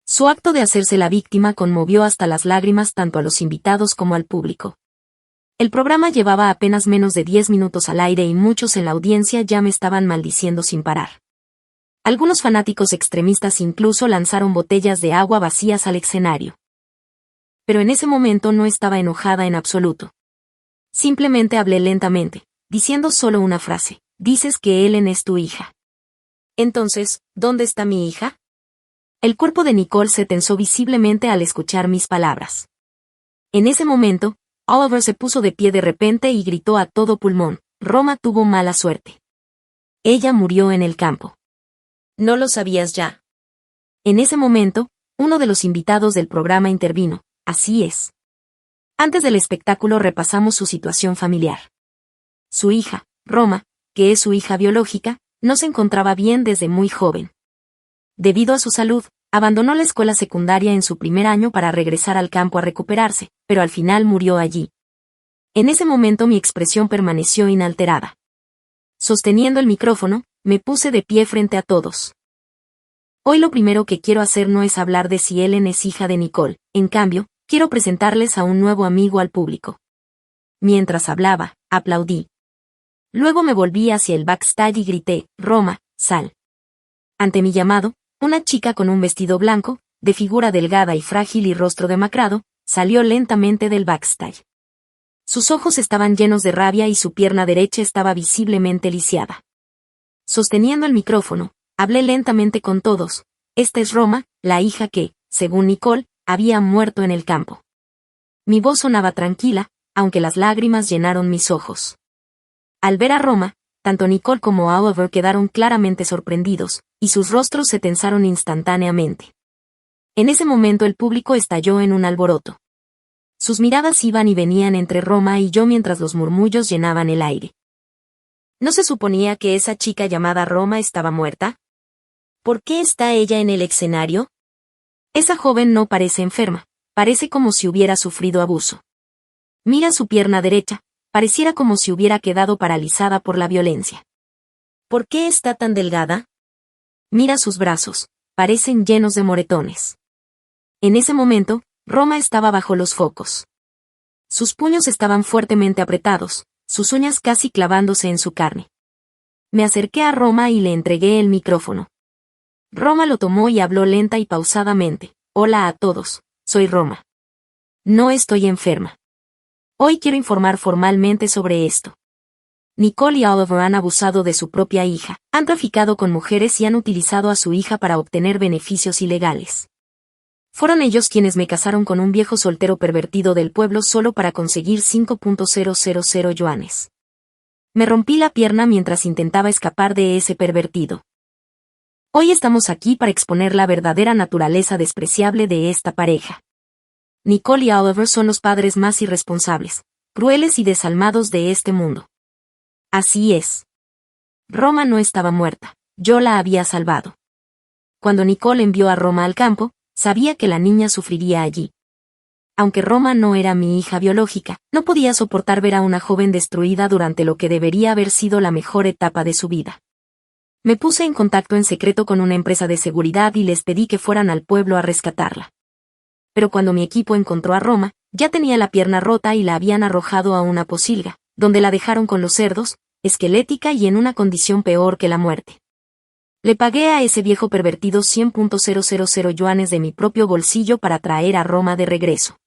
Su acto de hacerse la víctima conmovió hasta las lágrimas tanto a los invitados como al público. El programa llevaba apenas menos de 10 minutos al aire y muchos en la audiencia ya me estaban maldiciendo sin parar. Algunos fanáticos extremistas incluso lanzaron botellas de agua vacías al escenario. Pero en ese momento no estaba enojada en absoluto. Simplemente hablé lentamente, diciendo solo una frase: dices que Ellen es tu hija. Entonces, ¿dónde está mi hija? El cuerpo de Nicole se tensó visiblemente al escuchar mis palabras. En ese momento, Oliver se puso de pie de repente y gritó a todo pulmón: Roma tuvo mala suerte. Ella murió en el campo. ¿No lo sabías ya? En ese momento, uno de los invitados del programa intervino: así es. Antes del espectáculo repasamos su situación familiar. Su hija, Roma, que es su hija biológica, no se encontraba bien desde muy joven. Debido a su salud, abandonó la escuela secundaria en su primer año para regresar al campo a recuperarse, pero al final murió allí. En ese momento mi expresión permaneció inalterada. Sosteniendo el micrófono, me puse de pie frente a todos. Hoy lo primero que quiero hacer no es hablar de si Ellen es hija de Nicole, en cambio, quiero presentarles a un nuevo amigo al público. Mientras hablaba, aplaudí. Luego me volví hacia el backstage y grité: Roma, sal. Ante mi llamado, una chica con un vestido blanco, de figura delgada y frágil y rostro demacrado, salió lentamente del backstage. Sus ojos estaban llenos de rabia y su pierna derecha estaba visiblemente lisiada. Sosteniendo el micrófono, hablé lentamente con todos: esta es Roma, la hija que, según Nicole, había muerto en el campo. Mi voz sonaba tranquila, aunque las lágrimas llenaron mis ojos. Al ver a Roma, tanto Nicole como Oliver quedaron claramente sorprendidos, y sus rostros se tensaron instantáneamente. En ese momento el público estalló en un alboroto. Sus miradas iban y venían entre Roma y yo mientras los murmullos llenaban el aire. ¿No se suponía que esa chica llamada Roma estaba muerta? ¿Por qué está ella en el escenario? Esa joven no parece enferma, parece como si hubiera sufrido abuso. Mira su pierna derecha, pareciera como si hubiera quedado paralizada por la violencia. ¿Por qué está tan delgada? Mira sus brazos, parecen llenos de moretones. En ese momento, Roma estaba bajo los focos. Sus puños estaban fuertemente apretados, sus uñas casi clavándose en su carne. Me acerqué a Roma y le entregué el micrófono. Roma lo tomó y habló lenta y pausadamente: hola a todos, soy Roma. No estoy enferma. Hoy quiero informar formalmente sobre esto. Nicole y Oliver han abusado de su propia hija, han traficado con mujeres y han utilizado a su hija para obtener beneficios ilegales. Fueron ellos quienes me casaron con un viejo soltero pervertido del pueblo solo para conseguir 5.000 yuanes. Me rompí la pierna mientras intentaba escapar de ese pervertido. Hoy estamos aquí para exponer la verdadera naturaleza despreciable de esta pareja. Nicole y Oliver son los padres más irresponsables, crueles y desalmados de este mundo. Así es. Roma no estaba muerta, yo la había salvado. Cuando Nicole envió a Roma al campo, sabía que la niña sufriría allí. Aunque Roma no era mi hija biológica, no podía soportar ver a una joven destruida durante lo que debería haber sido la mejor etapa de su vida. Me puse en contacto en secreto con una empresa de seguridad y les pedí que fueran al pueblo a rescatarla. Pero cuando mi equipo encontró a Roma, ya tenía la pierna rota y la habían arrojado a una pocilga, donde la dejaron con los cerdos, esquelética y en una condición peor que la muerte. Le pagué a ese viejo pervertido 100.000 yuanes de mi propio bolsillo para traer a Roma de regreso.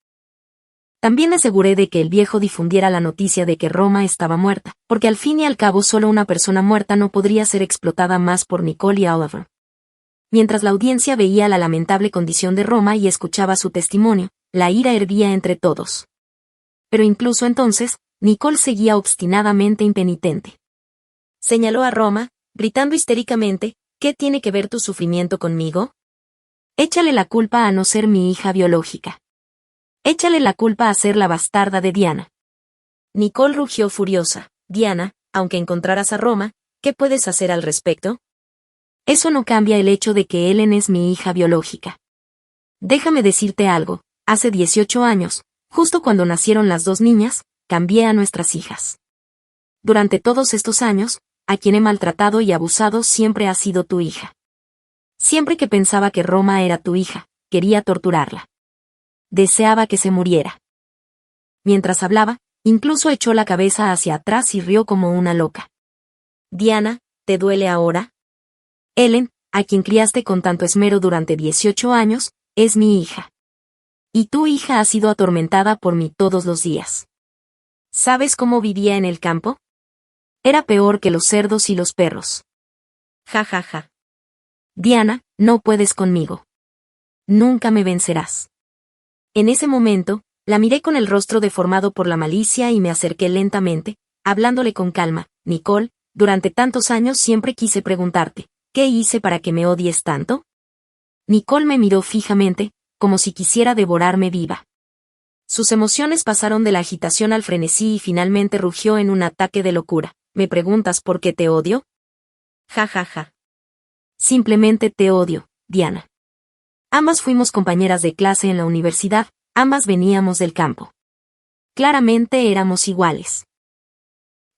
También me aseguré de que el viejo difundiera la noticia de que Roma estaba muerta, porque al fin y al cabo solo una persona muerta no podría ser explotada más por Nicole y Oliver. Mientras la audiencia veía la lamentable condición de Roma y escuchaba su testimonio, la ira hervía entre todos. Pero incluso entonces, Nicole seguía obstinadamente impenitente. Señaló a Roma, gritando histéricamente, ¿qué tiene que ver tu sufrimiento conmigo? Échale la culpa a no ser mi hija biológica. Échale la culpa a ser la bastarda de Diana. Nicole rugió furiosa. Diana, aunque encontraras a Roma, ¿qué puedes hacer al respecto? Eso no cambia el hecho de que Ellen es mi hija biológica. Déjame decirte algo, hace 18 años, justo cuando nacieron las dos niñas, cambié a nuestras hijas. Durante todos estos años, a quien he maltratado y abusado siempre ha sido tu hija. Siempre que pensaba que Roma era tu hija, quería torturarla. Deseaba que se muriera. Mientras hablaba, incluso echó la cabeza hacia atrás y rió como una loca. Diana, ¿te duele ahora? Ellen, a quien criaste con tanto esmero durante 18 años, es mi hija. Y tu hija ha sido atormentada por mí todos los días. ¿Sabes cómo vivía en el campo? Era peor que los cerdos y los perros. Ja ja ja. Diana, no puedes conmigo. Nunca me vencerás. En ese momento, la miré con el rostro deformado por la malicia y me acerqué lentamente, hablándole con calma. Nicole, durante tantos años siempre quise preguntarte, ¿qué hice para que me odies tanto? Nicole me miró fijamente, como si quisiera devorarme viva. Sus emociones pasaron de la agitación al frenesí y finalmente rugió en un ataque de locura. ¿Me preguntas por qué te odio? Ja ja ja. Simplemente te odio, Diana. Ambas fuimos compañeras de clase en la universidad, ambas veníamos del campo. Claramente éramos iguales.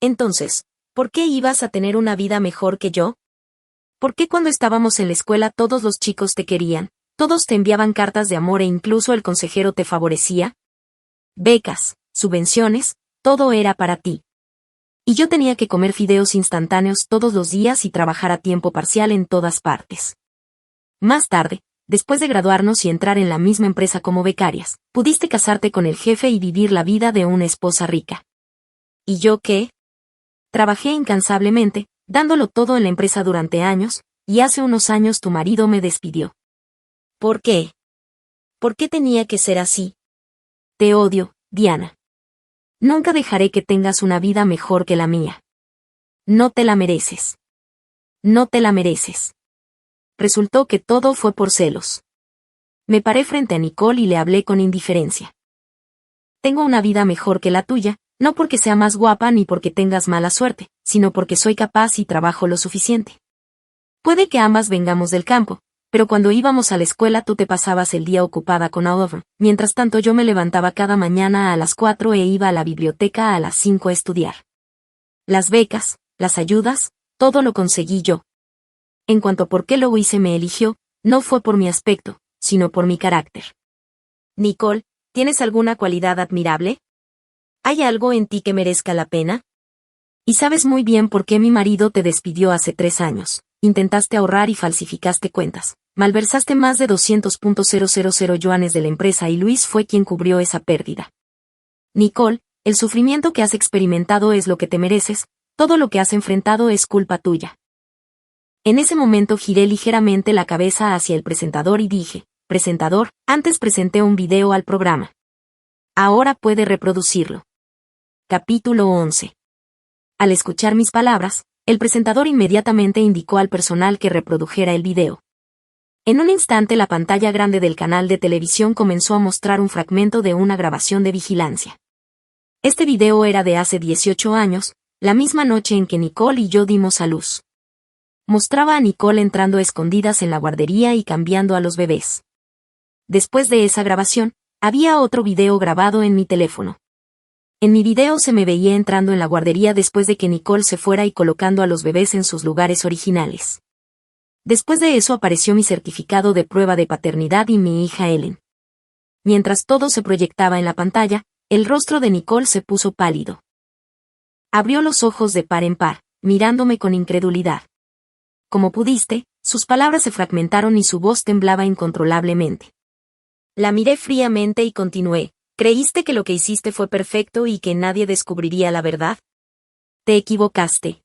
Entonces, ¿por qué ibas a tener una vida mejor que yo? ¿Por qué cuando estábamos en la escuela todos los chicos te querían, todos te enviaban cartas de amor e incluso el consejero te favorecía? Becas, subvenciones, todo era para ti. Y yo tenía que comer fideos instantáneos todos los días y trabajar a tiempo parcial en todas partes. Más tarde, después de graduarnos y entrar en la misma empresa como becarias, pudiste casarte con el jefe y vivir la vida de una esposa rica. ¿Y yo qué? Trabajé incansablemente, dándolo todo en la empresa durante años, y hace unos años tu marido me despidió. ¿Por qué? ¿Por qué tenía que ser así? Te odio, Diana. Nunca dejaré que tengas una vida mejor que la mía. No te la mereces. No te la mereces. Resultó que todo fue por celos. Me paré frente a Nicole y le hablé con indiferencia. Tengo una vida mejor que la tuya, no porque sea más guapa ni porque tengas mala suerte, sino porque soy capaz y trabajo lo suficiente. Puede que ambas vengamos del campo, pero cuando íbamos a la escuela tú te pasabas el día ocupada con Oliver, mientras tanto yo me levantaba cada mañana a las 4 e iba a la biblioteca a las 5 a estudiar. Las becas, las ayudas, todo lo conseguí yo. En cuanto a por qué Louise me eligió, no fue por mi aspecto, sino por mi carácter. Nicole, ¿tienes alguna cualidad admirable? ¿Hay algo en ti que merezca la pena? Y sabes muy bien por qué mi marido te despidió hace 3 años. Intentaste ahorrar y falsificaste cuentas. Malversaste más de 200.000 yuanes de la empresa y Luis fue quien cubrió esa pérdida. Nicole, el sufrimiento que has experimentado es lo que te mereces, todo lo que has enfrentado es culpa tuya. En ese momento giré ligeramente la cabeza hacia el presentador y dije, presentador, antes presenté un video al programa. Ahora puede reproducirlo. Capítulo 11. Al escuchar mis palabras, El presentador inmediatamente indicó al personal que reprodujera el video. En un instante la pantalla grande del canal de televisión comenzó a mostrar un fragmento de una grabación de vigilancia. Este video era de hace 18 años, la misma noche en que Nicole y yo dimos a luz. Mostraba a Nicole entrando a escondidas en la guardería y cambiando a los bebés. Después de esa grabación, había otro video grabado en mi teléfono. En mi video se me veía entrando en la guardería después de que Nicole se fuera y colocando a los bebés en sus lugares originales. Después de eso apareció mi certificado de prueba de paternidad y mi hija Ellen. Mientras todo se proyectaba en la pantalla, el rostro de Nicole se puso pálido. Abrió los ojos de par en par, mirándome con incredulidad. Como pudiste, sus palabras se fragmentaron y su voz temblaba incontrolablemente. La miré fríamente y continué. ¿Creíste que lo que hiciste fue perfecto y que nadie descubriría la verdad? Te equivocaste.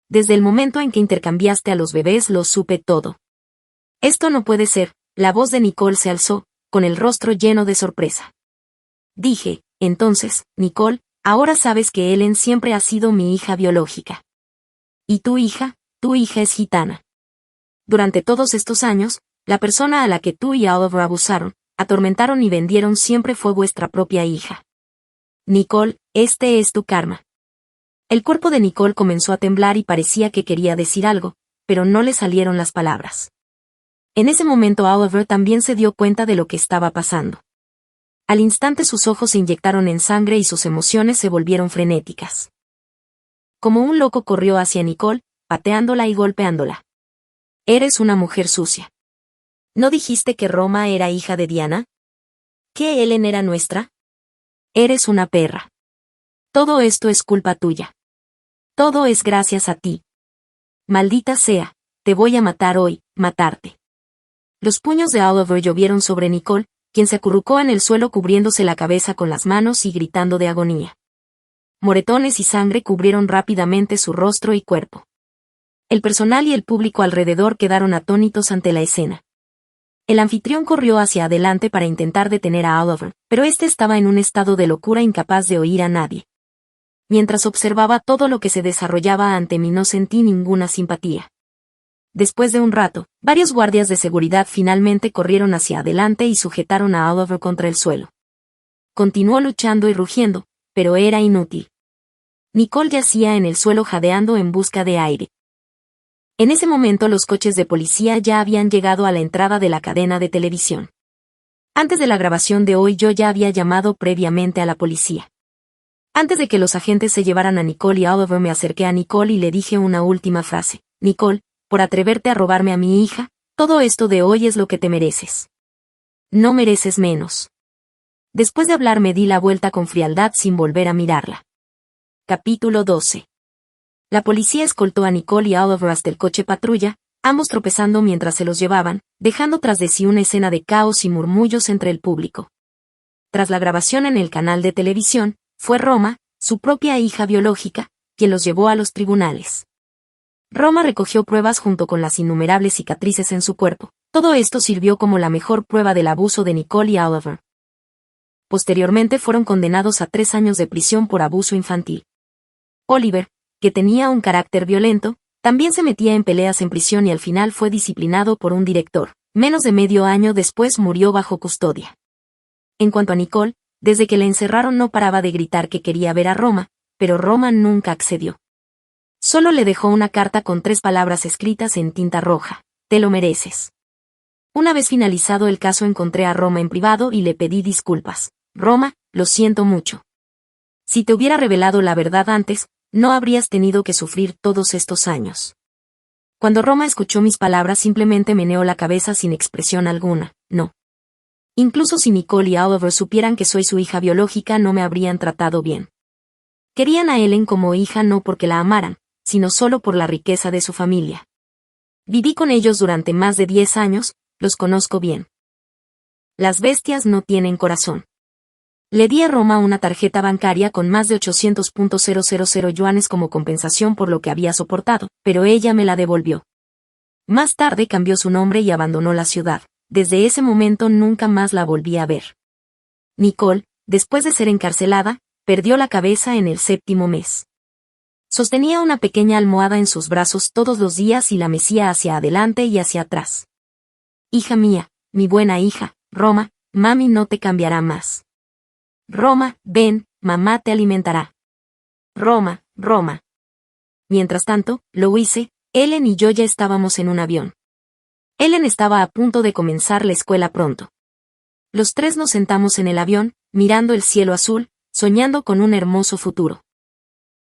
Desde el momento en que intercambiaste a los bebés lo supe todo. Esto no puede ser, la voz de Nicole se alzó, con el rostro lleno de sorpresa. Dije, entonces, Nicole, ahora sabes que Ellen siempre ha sido mi hija biológica. ¿Y tu hija es gitana? Durante todos estos años, la persona a la que tú y Oliver abusaron, atormentaron y vendieron siempre fue vuestra propia hija. Nicole, este es tu karma. El cuerpo de Nicole comenzó a temblar y parecía que quería decir algo, pero no le salieron las palabras. En ese momento Oliver también se dio cuenta de lo que estaba pasando. Al instante sus ojos se inyectaron en sangre y sus emociones se volvieron frenéticas. Como un loco corrió hacia Nicole, pateándola y golpeándola. Eres una mujer sucia. ¿No dijiste que Roma era hija de Diana? ¿Que Ellen era nuestra? Eres una perra. Todo esto es culpa tuya. Todo es gracias a ti. Maldita sea, te voy a matar hoy, matarte. Los puños de Oliver llovieron sobre Nicole, quien se acurrucó en el suelo cubriéndose la cabeza con las manos y gritando de agonía. Moretones y sangre cubrieron rápidamente su rostro y cuerpo. El personal y el público alrededor quedaron atónitos ante la escena. El anfitrión corrió hacia adelante para intentar detener a Oliver, pero este estaba en un estado de locura incapaz de oír a nadie. Mientras observaba todo lo que se desarrollaba ante mí no sentí ninguna simpatía. Después de un rato, varios guardias de seguridad finalmente corrieron hacia adelante y sujetaron a Oliver contra el suelo. Continuó luchando y rugiendo, pero era inútil. Nicole yacía en el suelo jadeando en busca de aire. En ese momento los coches de policía ya habían llegado a la entrada de la cadena de televisión. Antes de la grabación de hoy yo ya había llamado previamente a la policía. Antes de que los agentes se llevaran a Nicole y a Oliver me acerqué a Nicole y le dije una última frase. Nicole, por atreverte a robarme a mi hija, todo esto de hoy es lo que te mereces. No mereces menos. Después de hablar me di la vuelta con frialdad sin volver a mirarla. Capítulo 12. La policía escoltó a Nicole y a Oliver hasta el coche patrulla, ambos tropezando mientras se los llevaban, dejando tras de sí una escena de caos y murmullos entre el público. Tras la grabación en el canal de televisión, fue Roma, su propia hija biológica, quien los llevó a los tribunales. Roma recogió pruebas junto con las innumerables cicatrices en su cuerpo. Todo esto sirvió como la mejor prueba del abuso de Nicole y Oliver. Posteriormente fueron condenados a 3 años de prisión por abuso infantil. Oliver, que tenía un carácter violento, también se metía en peleas en prisión y al final fue disciplinado por un director. Menos de medio año después murió bajo custodia. En cuanto a Nicole, desde que la encerraron no paraba de gritar que quería ver a Roma, pero Roma nunca accedió. Solo le dejó una carta con 3 palabras escritas en tinta roja: te lo mereces. Una vez finalizado el caso encontré a Roma en privado y le pedí disculpas. Roma, lo siento mucho. Si te hubiera revelado la verdad antes, no habrías tenido que sufrir todos estos años. Cuando Roma escuchó mis palabras simplemente meneó la cabeza sin expresión alguna. No. Incluso si Nicole y Oliver supieran que soy su hija biológica no me habrían tratado bien. Querían a Ellen como hija no porque la amaran, sino solo por la riqueza de su familia. Viví con ellos durante más de 10 años, los conozco bien. Las bestias no tienen corazón. Le di a Roma una tarjeta bancaria con más de 800.000 yuanes como compensación por lo que había soportado, pero ella me la devolvió. Más tarde cambió su nombre y abandonó la ciudad. Desde ese momento nunca más la volví a ver. Nicole, después de ser encarcelada, perdió la cabeza en el 7º mes. Sostenía una pequeña almohada en sus brazos todos los días y la mecía hacia adelante y hacia atrás. Hija mía, mi buena hija, Roma, mami no te cambiará más. Roma, ven, mamá te alimentará. Roma, Roma. Mientras tanto, Louise, Ellen y yo ya estábamos en un avión. Ellen estaba a punto de comenzar la escuela pronto. Los tres nos sentamos en el avión, mirando el cielo azul, soñando con un hermoso futuro.